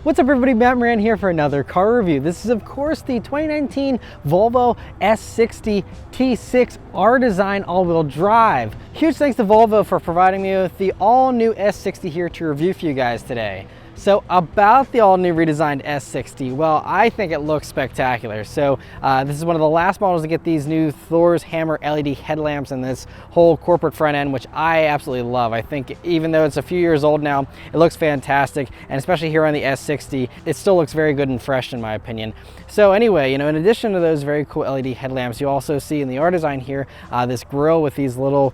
What's up everybody, Maran here for another car review. This is of course the 2019 Volvo S60 T6 R-Design all-wheel drive. Huge thanks to Volvo for providing me with the all-new S60 here to review for you guys today. So about the all-new redesigned S60, well, I think it looks spectacular. So this is one of the last models to get these new Thor's Hammer LED headlamps and this whole corporate front end, which I absolutely love. I think even though it's a few years old now, it looks fantastic, and especially here on the S60, it still looks very good and fresh in my opinion. So anyway, you know, in addition to those very cool LED headlamps, you also see in the R-Design here this grille with these little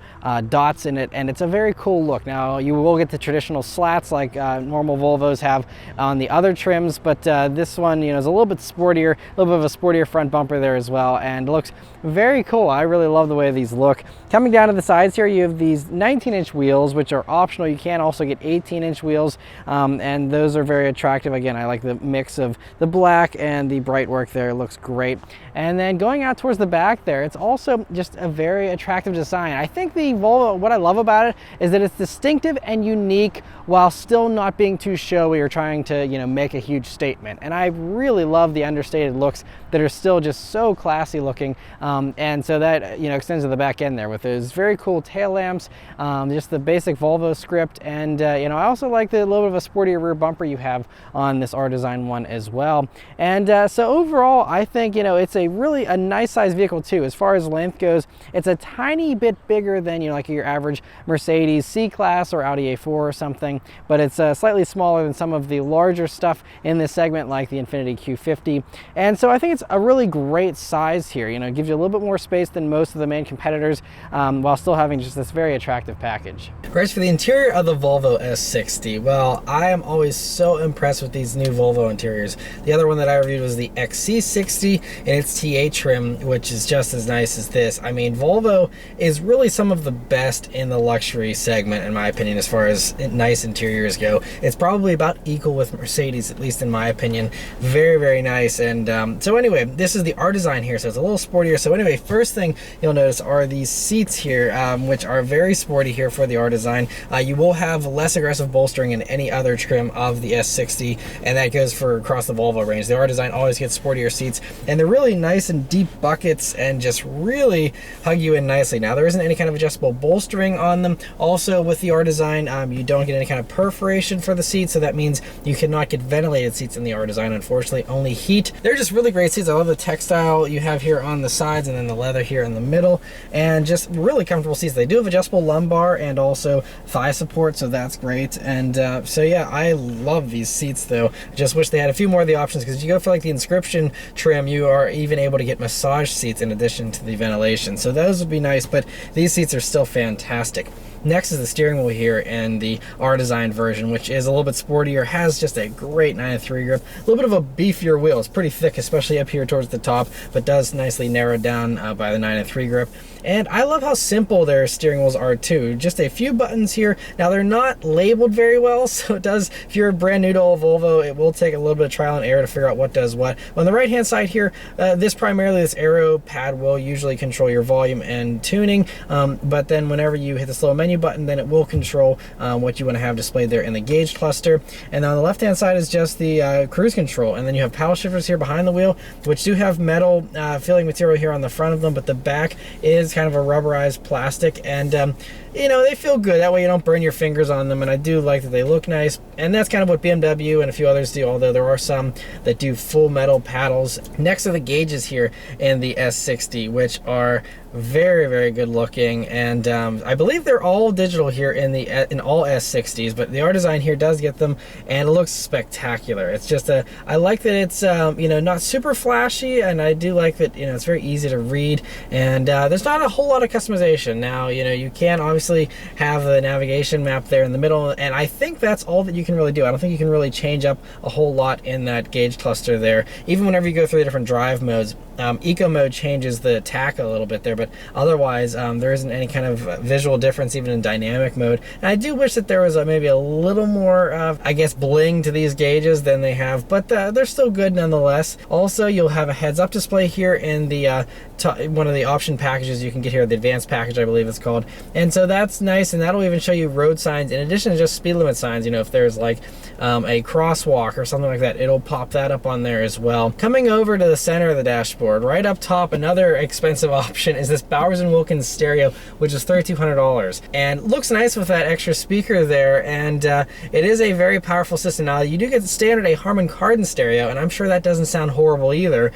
dots in it, and it's a very cool look. Now you will get the traditional slats like normal Volvos have on the other trims, but this one, you know, is a little bit sportier, a little bit of a sportier front bumper there as well, and it looks very cool. I really love the way these look. Coming down to the sides here, you have these 19-inch wheels, which are optional. You can also get 18-inch wheels, and those are very attractive. Again, I like the mix of the black and the bright work there. It looks great. And then going out towards the back there, it's also just a very attractive design. I think the Volvo, what I love about it is that it's distinctive and unique while still not being too showy or trying to, you know, make a huge statement. And I really love the understated looks that are still just so classy looking. And so that, you know, extends to the back end there with those very cool tail lamps, just the basic Volvo script. And, you know, I also like the little bit of a sportier rear bumper you have on this R-Design one as well. And so overall, I think, you know, it's a really a nice size vehicle too. As far as length goes, it's a tiny bit bigger than, you know, like your average Mercedes C-Class or Audi A4 or something, but it's slightly smaller than some of the larger stuff in this segment like the Infiniti Q50. And so I think it's a really great size here. You know, it gives you a little bit more space than most of the main competitors, while still having just this very attractive package. As for the interior of the Volvo S60, well, I am always so impressed with these new Volvo interiors. The other one that I reviewed was the XC60 in its TA trim, which is just as nice as this. I mean, Volvo is really some of the best in the luxury segment, in my opinion, as far as nice interiors go. It's probably about equal with Mercedes, at least in my opinion. Very, very nice. And so anyway, this is the R-Design here, so it's a little sportier. So anyway, first thing you'll notice are these seats here, which are very sporty here for the R-Design. You will have less aggressive bolstering in any other trim of the S60, and that goes for across the Volvo range. The R-Design always gets sportier seats, and they're really nice and deep buckets and just really hug you in nicely. Now, there isn't any kind of adjustable bolstering on them. Also, with the R-Design, you don't get any kind of perforation for the seat, so that means you cannot get ventilated seats in the R-Design, unfortunately, only heat. They're just really great seats. I love the textile you have here on the sides and then the leather here in the middle, and just really comfortable seats. They do have adjustable lumbar and also thigh support, so that's great. And so yeah, I love these seats though. Just wish they had a few more of the options, because you go for like the Inscription trim, you are even able to get massage seats in addition to the ventilation, so those would be nice, but these seats are still fantastic. Next is the steering wheel here in the R-Design version, which is a little bit sportier, has just a great 9/3 grip, a little bit of a beefier wheel. It's pretty thick, especially up here towards the top, but does nicely narrow down by the 9/3 grip. And I love how simple their steering wheels are too. Just a few buttons here. Now, they're not labeled very well, so it does, if you're brand new to a Volvo, it will take a little bit of trial and error to figure out what does what. On the right hand side here, this arrow pad will usually control your volume and tuning, but then whenever you hit this little menu button, then it will control what you want to have displayed there in the gauge cluster. And on the left hand side is just the cruise control, and then you have paddle shifters here behind the wheel, which do have metal filling material here on the front of them, but the back is kind of a rubberized plastic, and you know, they feel good. That way you don't burn your fingers on them, and I do like that they look nice. And that's kind of what BMW and a few others do, although there are some that do full metal paddles. Next are the gauges here in the S60, which are very, very good looking, and I believe they're all digital here in all S60s, but the R-Design here does get them, and it looks spectacular. It's just I like that it's you know, not super flashy, and I do like that, you know, it's very easy to read, and there's not a whole lot of customization. Now, you know, you can obviously have the navigation map there in the middle, and I think that's all that you can really do. I don't think you can really change up a whole lot in that gauge cluster there. Even whenever you go through the different drive modes, Eco mode changes the tack a little bit there, but otherwise there isn't any kind of visual difference even in dynamic mode. And I do wish that there was maybe a little more I guess bling to these gauges than they have, but they're still good nonetheless. Also, you'll have a heads-up display here in the one of the option packages you can get here, the advanced package I believe it's called, and so that's nice, and that'll even show you road signs in addition to just speed limit signs. You know, if there's like a crosswalk or something like that, it'll pop that up on there as well. Coming over to the center of the dashboard, right up top, another expensive option is this Bowers & Wilkins stereo, which is $3,200, and looks nice with that extra speaker there, and it is a very powerful system. Now, you do get the standard a Harman Kardon stereo, and I'm sure that doesn't sound horrible either,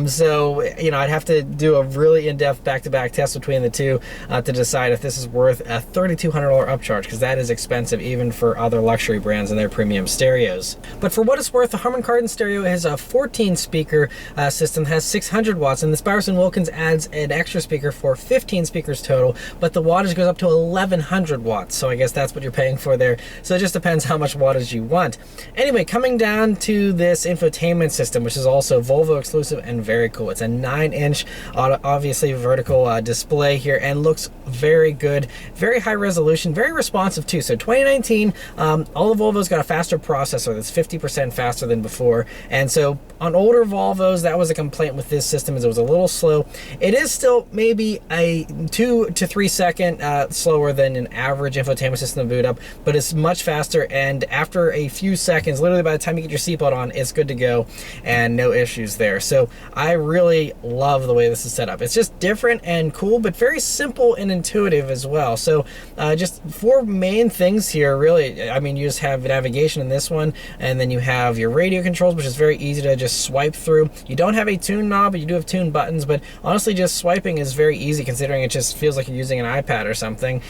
so you know, I'd have to do a really in-depth back-to-back test between the two to decide if this is worth a $3,200 upcharge, because that is expensive even for other luxury brands and their premium stereos. But for what it's worth, the Harman Kardon stereo is a 14 speaker system, has 600 watts, and this Bowers & Wilkins adds an extra speaker for 15 speakers total, but the wattage goes up to 1100 watts, so I guess that's what you're paying for there. So it just depends how much wattage you want. Anyway, coming down to this infotainment system, which is also Volvo exclusive and very cool. It's a 9-inch obviously vertical display here, and looks very good, very high resolution, very responsive too. So 2019, all the Volvos got a faster processor that's 50% faster than before, and so on older Volvos that was a complaint with this system, is it was a little slow. It is still maybe a 2 to 3 second slower than an average infotainment system to boot up, but it's much faster, and after a few seconds, literally by the time you get your seatbelt on, it's good to go and no issues there. So I really love the way this is set up. It's just different and cool, but very simple and intuitive as well. So just 4 main things here, really. I mean, you just have navigation in this one, and then you have your radio controls, which is very easy to just swipe through. You don't have a tune knob, but you do have tune buttons, but honestly, just swiping is very easy considering it just feels like you're using an iPad or something.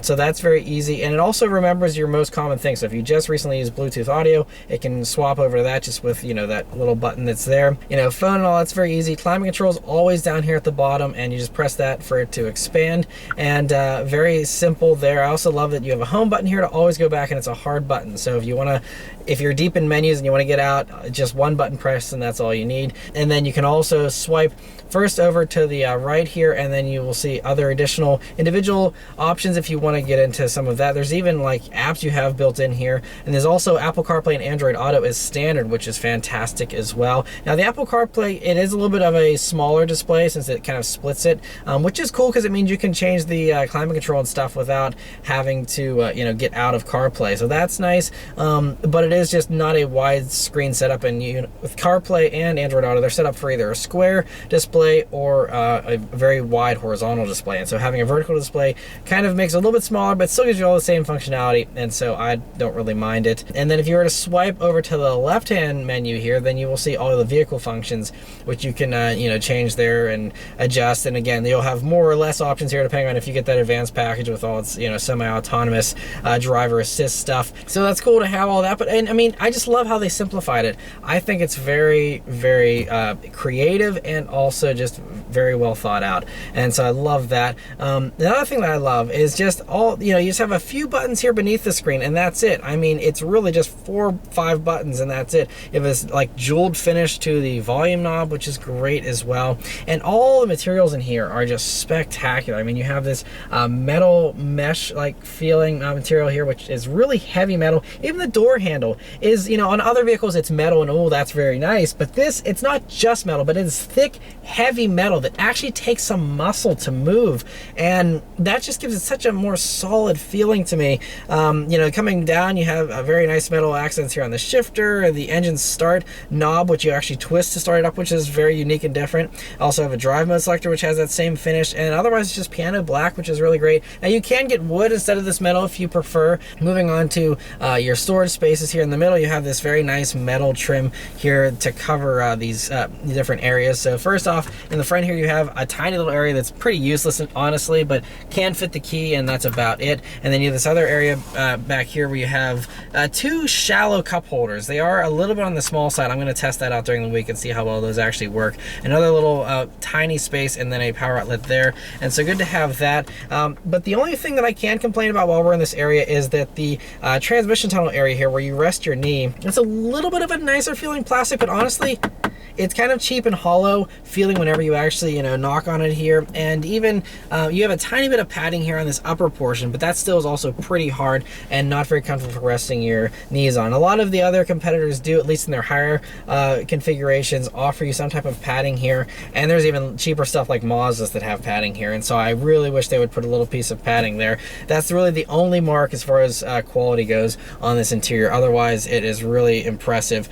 So that's very easy, and it also remembers your most common things. So if you just recently used Bluetooth audio, it can swap over to that just with, you know, that little button that's there. You know, phone and all, that's very easy. Climate control is always down here at the bottom, and you just press that for it to expand, and very simple there. I also love that you have a home button here to always go back, and it's a hard button. So if you want to, if you're deep in menus and you want to get out, just one button press and that's all you need. And then you can also swipe first over to the right here, and then you will see other additional individual options if you want to get into some of that. There's even like apps you have built in here, and there's also Apple CarPlay and Android Auto as standard, which is fantastic as well. Now the Apple CarPlay, it is a little bit of a smaller display since it kind of splits it, which is cool because it means you can change the climate control and stuff without having to you know, get out of CarPlay. So that's nice, but it is just not a wide screen setup, and you, with CarPlay and Android Auto, they're set up for either a square display or a very wide horizontal display, and so having a vertical display kind of makes it a little bit smaller, but still gives you all the same functionality, and so I don't really mind it. And then if you were to swipe over to the left-hand menu here, then you will see all of the vehicle functions, which you can you know, change there and adjust. And again, you'll have more or less options here depending on if you get that advanced package with all its, you know, semi-autonomous driver assist stuff. So that's cool to have all that. But and I mean, I just love how they simplified it. I think it's very, very creative and also just very well thought out, and so I love that. The other thing that I love is just all, you know, you just have a few buttons here beneath the screen, and that's it. I mean, it's really just 4 or 5 buttons, and that's it. You have this like jeweled finish to the volume knob, which is great as well, and all the materials in here are just spectacular. I mean, you have this metal mesh like feeling material here, which is really heavy metal. Even the door handle is, you know, on other vehicles it's metal, and oh, that's very nice, but this, it's not just metal, but it's thick, heavy metal that actually takes some muscle to move, and that just gives it such a more solid feeling to me. You know, coming down, you have a very nice metal accents here on the shifter, the engine start knob, which you actually twist to start it up, which is very unique and different. Also have a drive mode selector, which has that same finish, and otherwise it's just piano black, which is really great. Now you can get wood instead of this metal if you prefer. Moving on to your storage spaces here in the middle, you have this very nice metal trim here to cover these different areas. So first off, in the front here, you have a tiny little area that's pretty useless, honestly, but can fit the key, and that's about it. And then you have this other area back here where you have 2 shallow cup holders. They are a little bit on the small side. I'm going to test that out during the week and see how well those actually work. Another little tiny space, and then a power outlet there, and so good to have that. But the only thing that I can complain about while we're in this area is that the transmission tunnel area here where you rest your knee, it's a little bit of a nicer feeling plastic, but honestly, it's kind of cheap and hollow feeling whenever you actually, knock on it here. And even you have a tiny bit of padding here on this upper portion, but that still is also pretty hard and not very comfortable for resting your knees on. A lot of the other competitors do, at least in their higher configurations, offer you some type of padding here. And there's even cheaper stuff like Mazdas that have padding here. And so I really wish they would put a little piece of padding there. That's really the only mark as far as quality goes on this interior. Otherwise, it is really impressive.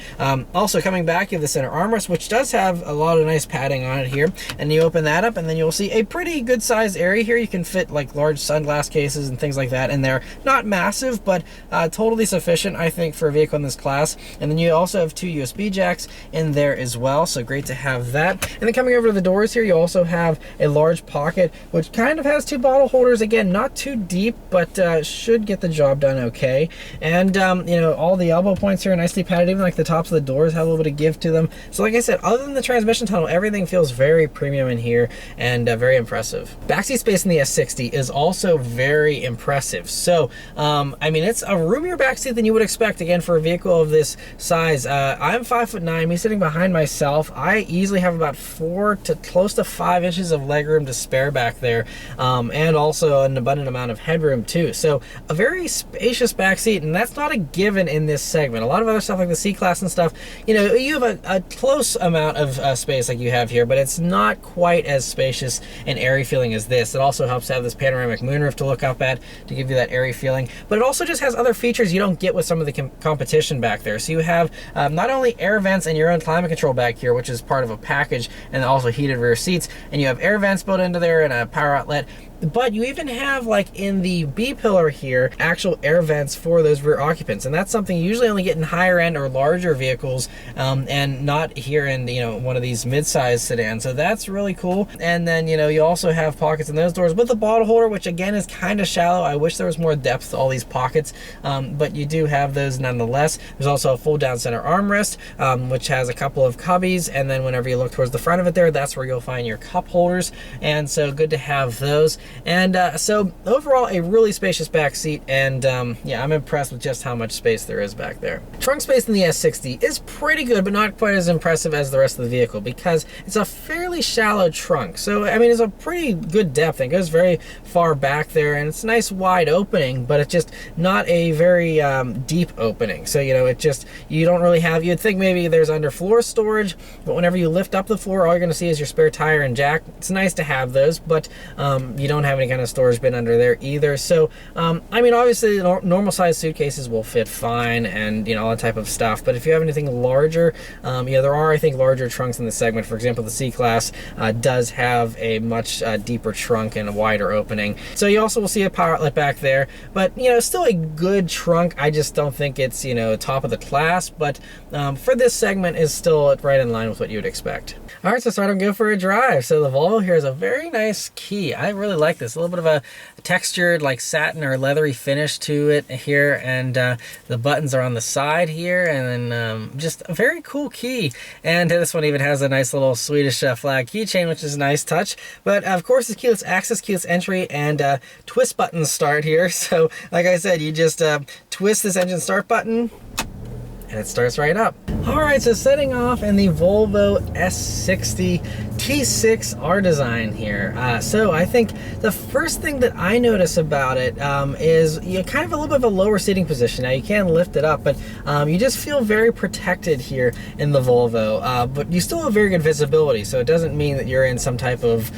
Also coming back, you have the center armrest, which does have a lot of nice padding on it here. And you open that up and then you'll see a pretty good sized area here. You can fit like large sunglass cases and things like that in there. Not massive, but totally sufficient, I think, for a vehicle in this class. And then you also have 2 USB jacks in there as well, so great to have that. And then coming over to the doors here, you also have a large pocket, which kind of has 2 bottle holders. Again, not too deep, but should get the job done okay. And all the elbow points here are nicely padded. Even like the tops of the doors have a little bit of give to them. So like I said, other than the transmission tunnel, everything feels very premium in here and very impressive. Backseat space in the S60 is also very impressive. So I mean, it's a roomier backseat than you would expect, again, for a vehicle of this size. I'm 5'9", me sitting behind myself, I easily have about 4 to close to 5 inches of legroom to spare back there, and also an abundant amount of headroom too. So a very spacious backseat, and that's not a given in this segment. A lot of other stuff like the C-Class and stuff, you have a close amount of space like you have here, but it's not quite as spacious and airy feeling as this. It also helps to have this panoramic moonroof to look up at to give you that airy feeling, but it also just has other features you don't get with some of the competition back there. So you have not only air vents and your own climate control back here, which is part of a package, and also heated rear seats, and you have air vents built into there and a power outlet. But you even have, like in the B pillar here, actual air vents for those rear occupants, and that's something you usually only get in higher end or larger vehicles, and not here in one of these mid-size sedans. So that's really cool. And then you also have pockets in those doors with a bottle holder, which again is kind of shallow. I wish there was more depth to all these pockets, but you do have those nonetheless. There's also a full down center armrest, which has a couple of cubbies, and then whenever you look towards the front of it there, that's where you'll find your cup holders, and so good to have those. And so overall, a really spacious back seat, and yeah, I'm impressed with just how much space there is back there. Trunk space in the S60 is pretty good, but not quite as impressive as the rest of the vehicle because it's a fairly shallow trunk. So I mean, it's a pretty good depth. It goes very far back there, and it's a nice wide opening, but it's just not a very deep opening. So it just, you don't really have, you'd think maybe there's underfloor storage, but whenever you lift up the floor, all you're going to see is your spare tire and jack. It's nice to have those, but you don't have any kind of storage bin under there either. So I mean, obviously normal size suitcases will fit fine, and all that type of stuff, but if you have anything larger, there are, I think, larger trunks in the segment. For example, the C-Class does have a much deeper trunk and a wider opening. So you also will see a power outlet back there, but still a good trunk. I just don't think it's top of the class, but for this segment is still right in line with what you would expect. All right, so start and go for a drive. So the Volvo here is a very nice key. I really like this. A little bit of a textured, like satin or leathery finish to it here, and the buttons are on the side here, and then just a very cool key. And this one even has a nice little Swedish flag keychain, which is a nice touch. But of course, it's keyless access, keyless entry, and twist buttons start here. So like I said, you just twist this engine start button, and it starts right up. All right, so setting off in the Volvo S60 T6 R design here. So I think the first thing that I notice about it is kind of a little bit of a lower seating position. Now you can lift it up, but you just feel very protected here in the Volvo, but you still have very good visibility. So it doesn't mean that you're in some type of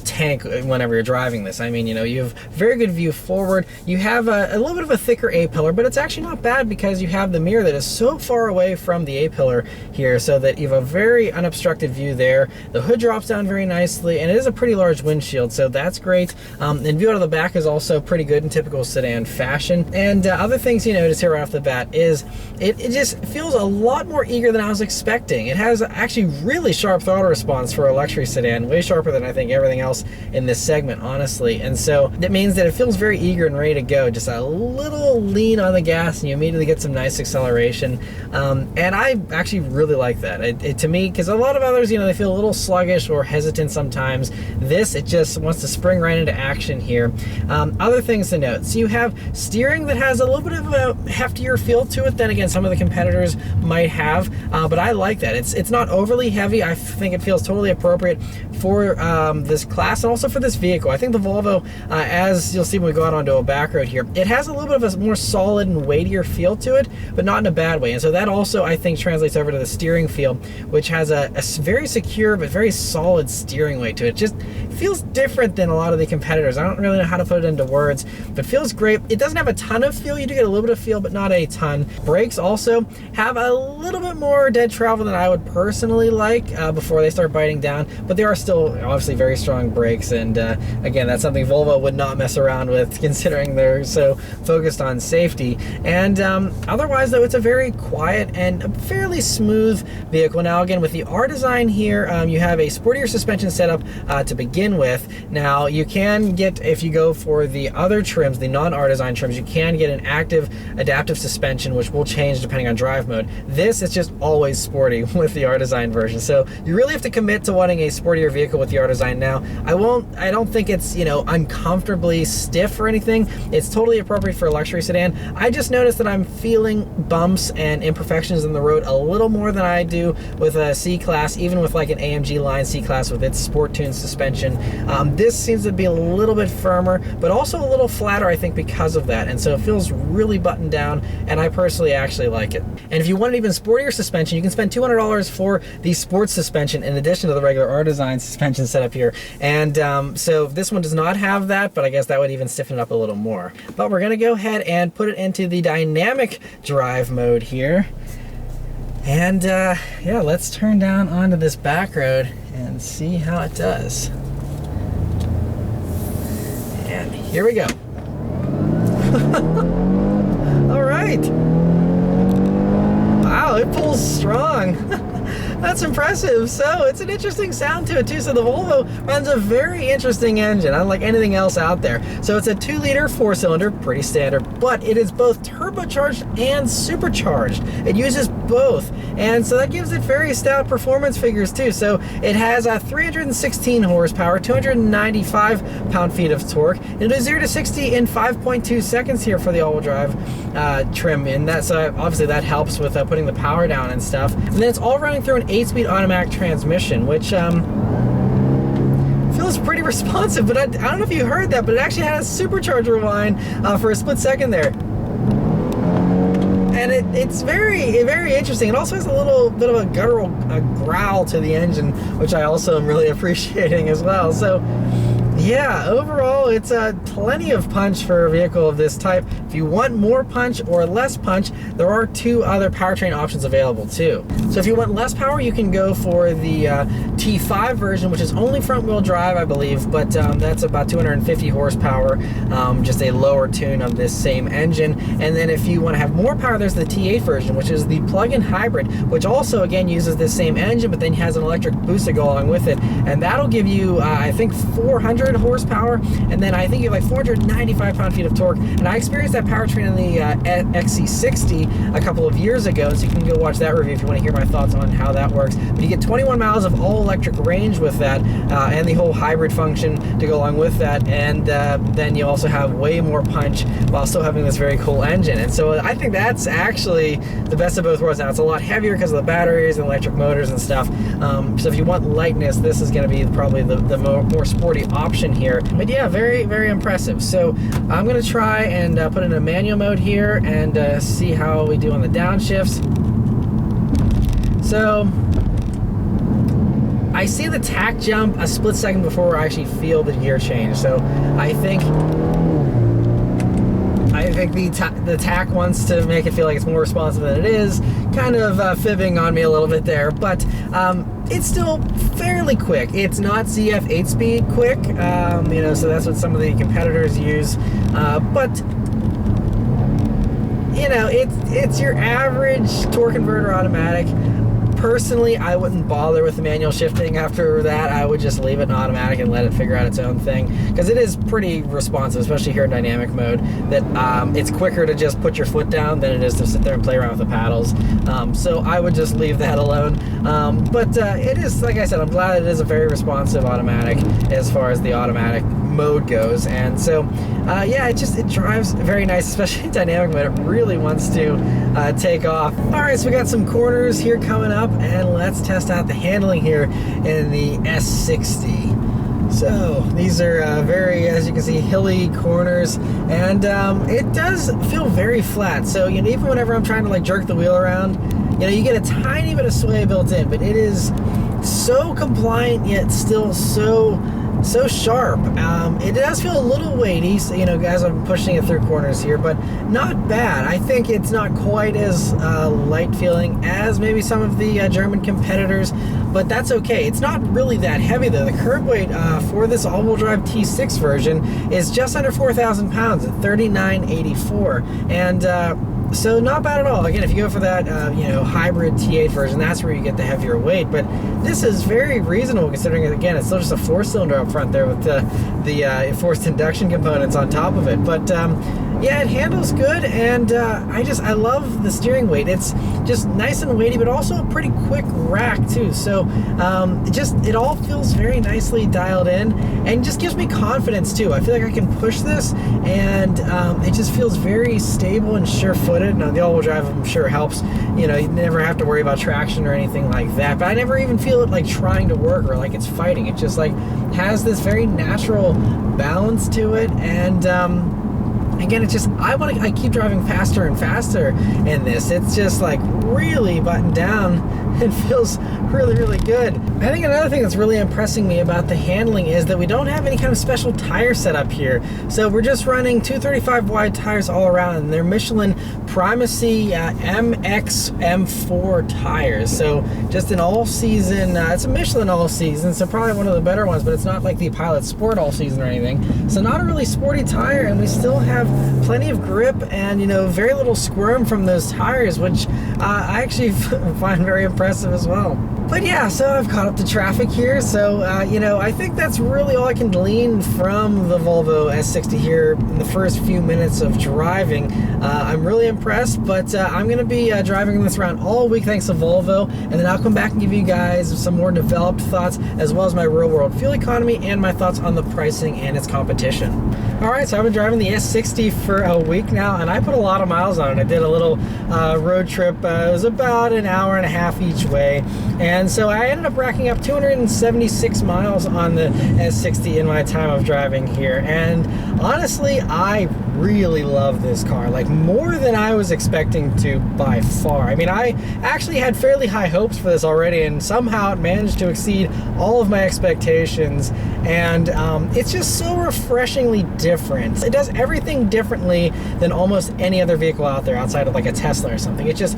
tank whenever you're driving this. I mean, you have very good view forward. You have a little bit of a thicker A-pillar, but it's actually not bad because you have the mirror that is so far away from the A-pillar here, so that you have a very unobstructed view there. The hood drops down very nicely, and it is a pretty large windshield, so that's great. And view out of the back is also pretty good in typical sedan fashion. And other things you notice here right off the bat is it just feels a lot more eager than I was expecting. It has actually really sharp throttle response for a luxury sedan, way sharper than I think everything else in this segment, honestly. And so that means that it feels very eager and ready to go. Just a little lean on the gas, and you immediately get some nice acceleration. And I actually really like that. To me, because a lot of others, they feel a little sluggish, sluggish or hesitant sometimes. This, it just wants to spring right into action here. Other things to note, so you have steering that has a little bit of a heftier feel to it than again some of the competitors might have, but I like that. It's not overly heavy. I think it feels totally appropriate for this class and also for this vehicle. I think the Volvo, as you'll see when we go out onto a back road here, it has a little bit of a more solid and weightier feel to it, but not in a bad way. And so that also, I think, translates over to the steering feel, which has a very secure but very solid steering weight to it. Just feels different than a lot of the competitors. I don't really know how to put it into words, but feels great. It doesn't have a ton of feel. You do get a little bit of feel, but not a ton. Brakes also have a little bit more dead travel than I would personally like before they start biting down, but they are still obviously very strong brakes. And again, that's something Volvo would not mess around with, considering they're so focused on safety. And otherwise, though, it's a very quiet and a fairly smooth vehicle. Now, again, with the R design here, you have a sportier suspension setup to begin with. Now, you can get, if you go for the other trims, the non-R design trims, you can get an active adaptive suspension, which will change depending on drive mode. This is just always sporty with the R design version. So you really have to commit to wanting a sportier vehicle with the R design. Now, I don't think it's, you know, uncomfortably stiff or anything. It's totally appropriate for a luxury sedan. I just noticed that I'm feeling bumps and imperfections in the road a little more than I do with a C-Class, even with like an AMG line C-Class with its sport tuned suspension. This seems to be a little bit firmer, but also a little flatter, I think, because of that. And so it feels really buttoned down, and I personally actually like it. And if you want an even sportier suspension, you can spend $200 for the sports suspension in addition to the regular R design suspension setup here. And so this one does not have that, but I guess that would even stiffen it up a little more. But we're gonna go ahead and put it into the dynamic drive mode here. And yeah, let's turn down onto this back road and see how it does. And here we go. All right. Wow, it pulls strong. That's impressive. So it's an interesting sound to it too. So the Volvo runs a very interesting engine, unlike anything else out there. So it's a 2-liter 4-cylinder, pretty standard, but it is both turbocharged and supercharged. It uses both, and so that gives it very stout performance figures too. So it has a 316 horsepower, 295 pound-feet of torque, and it does 0 to 60 in 5.2 seconds here for the all-wheel drive trim. And that's obviously that helps with putting the power down and stuff. And then it's all running through an 8-speed automatic transmission, which feels pretty responsive. But I don't know if you heard that, but it actually had a supercharger line for a split second there. And it's very, very interesting. It also has a little bit of a guttural growl to the engine, which I also am really appreciating as well. So yeah, overall, it's plenty of punch for a vehicle of this type. If you want more punch or less punch, there are 2 other powertrain options available too. So if you want less power, you can go for the T5 version, which is only front-wheel drive, I believe, but that's about 250 horsepower, just a lower tune of this same engine. And then if you want to have more power, there's the T8 version, which is the plug-in hybrid, which also, again, uses this same engine, but then has an electric boost to go along with it. And that'll give you, I think, 400 horsepower, and then I think you have like 495 pound-feet of torque. And I experienced that powertrain in the XC60 a couple of years ago, so you can go watch that review if you want to hear my thoughts on how that works. But you get 21 miles of all-electric range with that, and the whole hybrid function to go along with that, and then you also have way more punch while still having this very cool engine. And so I think that's actually the best of both worlds. Now, it's a lot heavier because of the batteries and electric motors and stuff, so if you want lightness, this is going to be probably the more sporty option here. But yeah, very, very impressive. So I'm going to try and put in a manual mode here and see how we do on the downshifts. So I see the tack jump a split second before I actually feel the gear change. So I think the tack wants to make it feel like it's more responsive than it is, kind of fibbing on me a little bit there, but it's still fairly quick. It's not ZF 8-speed quick, you know, so that's what some of the competitors use, but you know, it's your average torque converter automatic. personally, I wouldn't bother with the manual shifting after that. I would just leave it in automatic and let it figure out its own thing, because it is pretty responsive, especially here in dynamic mode, that it's quicker to just put your foot down than it is to sit there and play around with the paddles. So I would just leave that alone. But it is, like I said, I'm glad it is a very responsive automatic as far as the automatic mode goes. And so yeah, it drives very nice, especially in dynamic mode. It really wants to take off. All right, so we got some corners here coming up, and let's test out the handling here in the S60. So these are very, as you can see, hilly corners, and it does feel very flat. So, you know, even whenever I'm trying to like jerk the wheel around, you know, you get a tiny bit of sway built in, but it is so compliant yet still so sharp. It does feel a little weighty, so, you know, as I'm pushing it through corners here, but not bad. I think it's not quite as light feeling as maybe some of the German competitors, but that's okay. It's not really that heavy though. The curb weight for this all-wheel drive T6 version is just under 4,000 pounds at 3,984, and so not bad at all. Again, if you go for that, you know, hybrid T8 version, that's where you get the heavier weight. But this is very reasonable considering, again, it's still just a 4-cylinder up front there with the forced induction components on top of it. But yeah, it handles good, and I love the steering weight. It's just nice and weighty, but also a pretty quick rack too. So it all feels very nicely dialed in, and just gives me confidence too. I feel like I can push this, and it just feels very stable and sure-footed. Now the all-wheel drive, I'm sure, helps. You know, you never have to worry about traction or anything like that. But I never even feel it like trying to work or like it's fighting. It just like has this very natural balance to it, and again, it's just, I keep driving faster and faster in this. It's just like really buttoned down and feels really, really good. I think another thing that's really impressing me about the handling is that we don't have any kind of special tire setup here. So we're just running 235 wide tires all around, and they're Michelin Primacy MX M4 tires. So just an all-season, it's a Michelin all-season, so probably one of the better ones, but it's not like the Pilot Sport all-season or anything. So not a really sporty tire, and we still have plenty of grip and, you know, very little squirm from those tires, which I actually find very impressive as well. But yeah, so I've caught up to traffic here, so you know, I think that's really all I can glean from the Volvo S60 here in the first few minutes of driving. I'm really impressed, but I'm going to be driving this around all week thanks to Volvo, and then I'll come back and give you guys some more developed thoughts, as well as my real-world fuel economy and my thoughts on the pricing and its competition. Alright, so I've been driving the S60 for a week now, and I put a lot of miles on it. I did a little road trip. It was about an hour and a half each way, and so I ended up racking up 276 miles on the S60 in my time of driving here. And honestly, I really love this car, like more than I was expecting to by far. I mean, I actually had fairly high hopes for this already, and somehow it managed to exceed all of my expectations. And it's just so refreshingly different. It does everything differently than almost any other vehicle out there outside of like a Tesla or something. It's just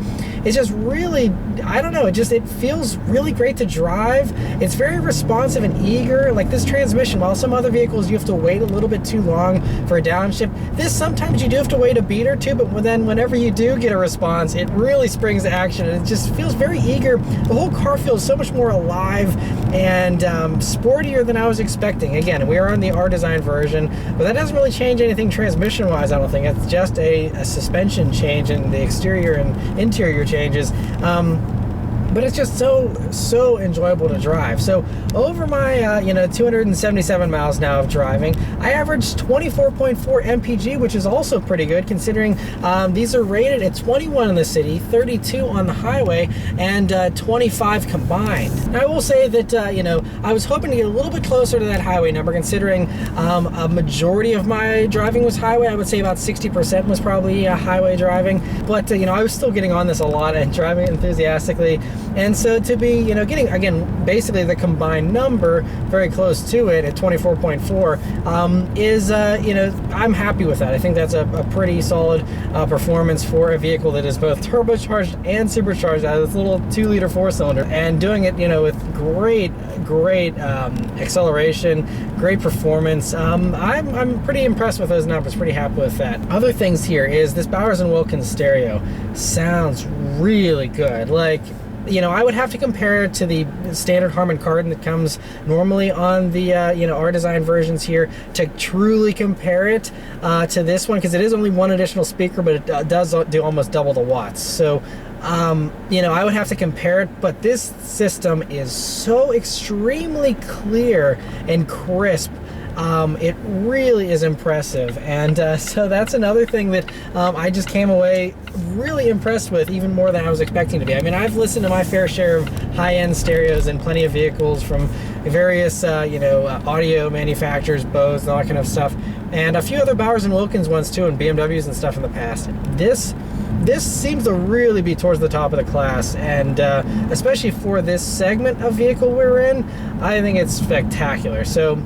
really, I don't know, it feels really great to drive. It's very responsive and eager. Like this transmission, while some other vehicles you have to wait a little bit too long for a downshift, this sometimes you do have to wait a beat or two, but then whenever you do get a response, it really springs to action, and it just feels very eager. The whole car feels so much more alive and sportier than I was expecting. Again, we are on the R Design version, but that doesn't really change anything transmission wise, I don't think. It's just a suspension change, and the exterior and interior changes. But it's just so enjoyable to drive. So over my 277 miles now of driving, I averaged 24.4 mpg, which is also pretty good considering these are rated at 21 in the city, 32 on the highway, and 25 combined. Now I will say that I was hoping to get a little bit closer to that highway number, considering a majority of my driving was highway. I would say about 60% was probably highway driving, but I was still getting on this a lot and driving enthusiastically. And so to be, getting, again, basically the combined number very close to it at 24.4 is, I'm happy with that. I think that's a pretty solid performance for a vehicle that is both turbocharged and supercharged out of this little 2-liter 4-cylinder, and doing it, with great acceleration, great performance. I'm pretty impressed with those numbers, pretty happy with that. Other things here is this Bowers & Wilkins stereo sounds really good. Like, you know, I would have to compare it to the standard Harman Kardon that comes normally on the you know, R-Design versions here to truly compare it to this one, because it is only one additional speaker, but it does do almost double the watts. So you know, I would have to compare it, but this system is so extremely clear and crisp. It really is impressive, and so that's another thing that I just came away really impressed with, even more than I was expecting to be. I mean, I've listened to my fair share of high-end stereos in plenty of vehicles from various you know, audio manufacturers, Bose, and all that kind of stuff, and a few other Bowers and Wilkins ones too, and BMWs and stuff in the past. This seems to really be towards the top of the class, and especially for this segment of vehicle we're in, I think it's spectacular. So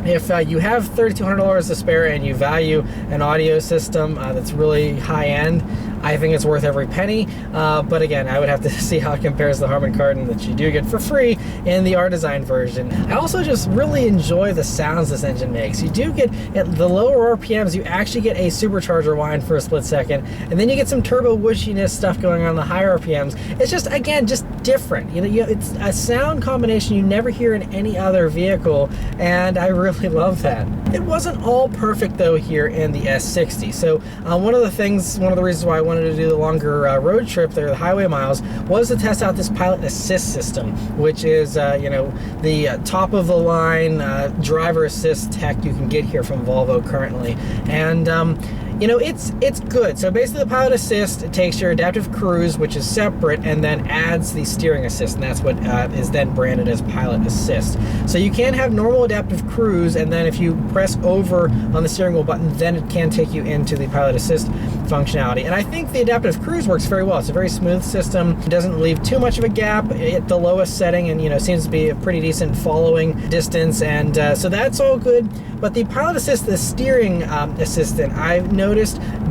if you have $3,200 to spare and you value an audio system that's really high-end, I think it's worth every penny. But again, I would have to see how it compares to the Harman Kardon that you do get for free in the R-Design version. I also just really enjoy the sounds this engine makes. You do get, at the lower RPMs, you actually get a supercharger whine for a split second, and then you get some turbo whooshiness stuff going on the higher RPMs. It's just, again, just different. You know, it's a sound combination you never hear in any other vehicle, and I really love that. It wasn't all perfect though here in the S60. So one of the reasons why I wanted to do the longer road trip there, the highway miles, was to test out this Pilot Assist system, which is you know, the top of the line driver assist tech you can get here from Volvo currently, and you know, it's good. So basically the Pilot Assist, it takes your adaptive cruise, which is separate, and then adds the steering assist, and that's what is then branded as Pilot Assist. So you can have normal adaptive cruise, and then if you press over on the steering wheel button, then it can take you into the Pilot Assist functionality. And I think the adaptive cruise works very well. It's a very smooth system. It doesn't leave too much of a gap at the lowest setting, and you know, seems to be a pretty decent following distance, and so that's all good. But the Pilot Assist, the steering assistant, I've noticed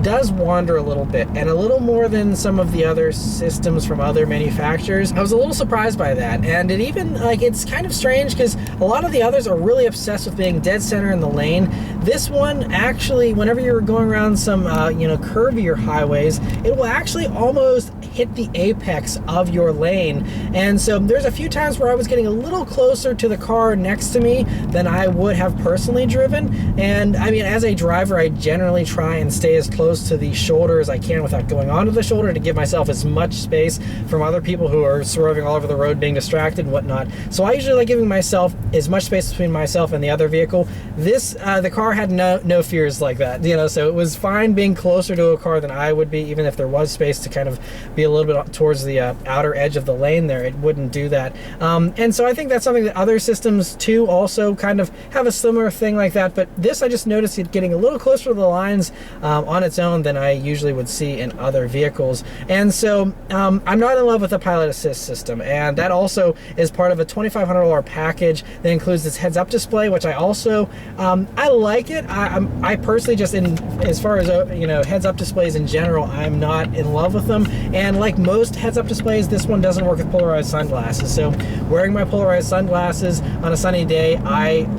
does wander a little bit, and a little more than some of the other systems from other manufacturers. I was a little surprised by that, and it even, like, it's kind of strange because a lot of the others are really obsessed with being dead center in the lane. This one actually, whenever you're going around some you know, curvier highways, it will actually almost hit the apex of your lane. And so there's a few times where I was getting a little closer to the car next to me than I would have personally driven. And I mean, as a driver, I generally try and stay as close to the shoulder as I can without going onto the shoulder, to give myself as much space from other people who are swerving all over the road, being distracted and whatnot. So I usually like giving myself as much space between myself and the other vehicle. This, the car had no fears like that, you know, so it was fine being closer to a car than I would be, even if there was space to kind of be a little bit towards the outer edge of the lane there. It wouldn't do that. And so I think that's something that other systems too also kind of have a similar thing like that, but this, I just noticed it getting a little closer to the lines on its own than I usually would see in other vehicles. And so I'm not in love with the Pilot Assist system, and that also is part of a $2,500 package that includes this heads-up display, which I also I like it. I personally, just as far as you know, heads-up displays in general, I'm not in love with them, and like most heads-up displays, this one doesn't work with polarized sunglasses. So wearing my polarized sunglasses on a sunny day,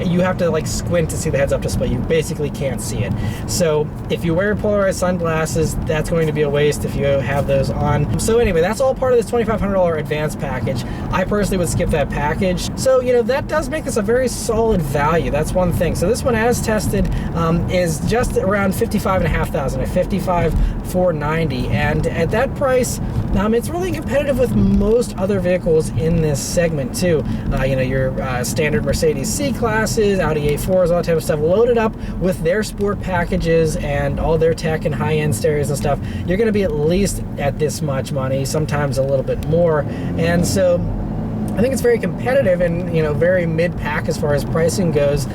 you have to like squint to see the heads-up display. You basically can't see it. So if you wear polarized sunglasses, that's going to be a waste if you have those on. So anyway, that's all part of this $2,500 advanced package. I personally would skip that package. So, you know, that does make this a very solid value. That's one thing. So this one, as tested, is just around $55,500, at $55,490, and at that price, it's really competitive with most other vehicles in this segment too. You know, your standard Mercedes C-classes, Audi A4s, all that type of stuff, loaded up with their sport packages and all their tech and high-end stereos and stuff. You're going to be at least at this much money, sometimes a little bit more, and so I think it's very competitive and, you know, very mid-pack as far as pricing goes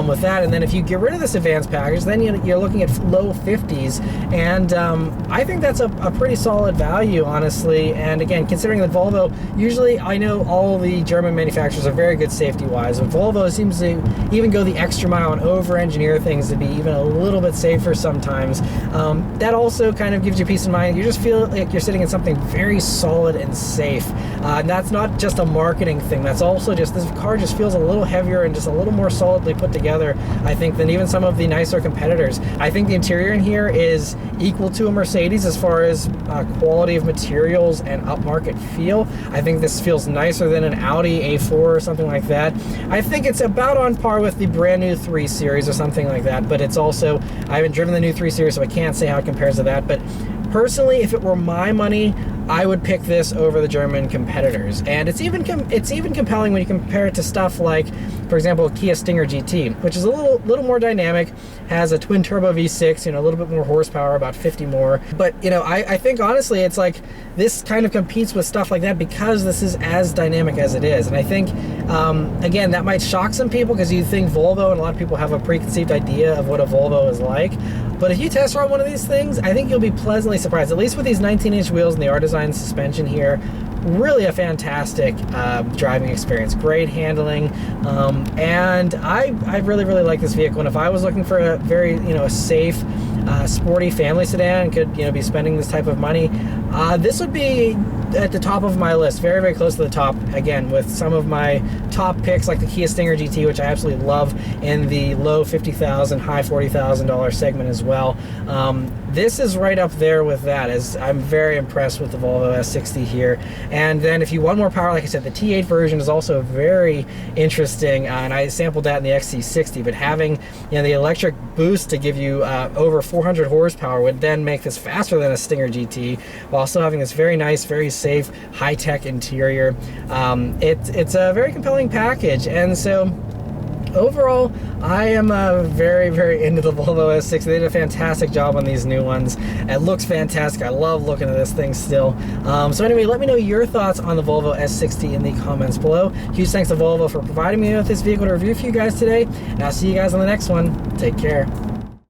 with that. And then if you get rid of this advanced package, then you're looking at low 50s, and I think that's a pretty solid value, honestly. And again, considering that Volvo, usually, I know all the German manufacturers are very good safety-wise, but Volvo seems to even go the extra mile and over-engineer things to be even a little bit safer sometimes. That also kind of gives you peace of mind. You just feel like you're sitting in something very solid and safe. And that's not just a marketing marketing thing. That's also just, this car just feels a little heavier and just a little more solidly put together, I think, than even some of the nicer competitors. I think the interior in here is equal to a Mercedes as far as quality of materials and upmarket feel. I think this feels nicer than an Audi A4 or something like that. I think it's about on par with the brand new 3 Series or something like that, but it's also, I haven't driven the new 3 Series, so I can't say how it compares to that. But personally, if it were my money, I would pick this over the German competitors. And it's even compelling when you compare it to stuff like, for example, Kia Stinger GT, which is a little more dynamic, has a twin turbo V6, you know, a little bit more horsepower, about 50 more. But, you know, I think honestly, it's like this kind of competes with stuff like that because this is as dynamic as it is. And I think, again, that might shock some people because you think Volvo, and a lot of people have a preconceived idea of what a Volvo is like. But if you test ride one of these things, I think you'll be pleasantly surprised, at least with these 19-inch wheels and the R-Design suspension here. Really a fantastic driving experience, great handling, and I really like this vehicle. And if I was looking for a very, you know, a safe, sporty family sedan and could, you know, be spending this type of money, this would be at the top of my list, very close to the top, again, with some of my top picks like the Kia Stinger GT, which I absolutely love, in the low $50,000, high $40,000 segment as well. This is right up there with that, as I'm very impressed with the Volvo S60 here. And then if you want more power, like I said, the T8 version is also very interesting, and I sampled that in the XC60, but having, you know, the electric boost to give you over 400 horsepower would then make this faster than a Stinger GT, while still having this very nice, very safe, high-tech interior. It's a very compelling package, and so overall, I am very into the Volvo S60. They did a fantastic job on these new ones. It looks fantastic. I love looking at this thing still. So anyway, let me know your thoughts on the Volvo S60 in the comments below. Huge thanks to Volvo for providing me with this vehicle to review for you guys today, and I'll see you guys on the next one. Take care.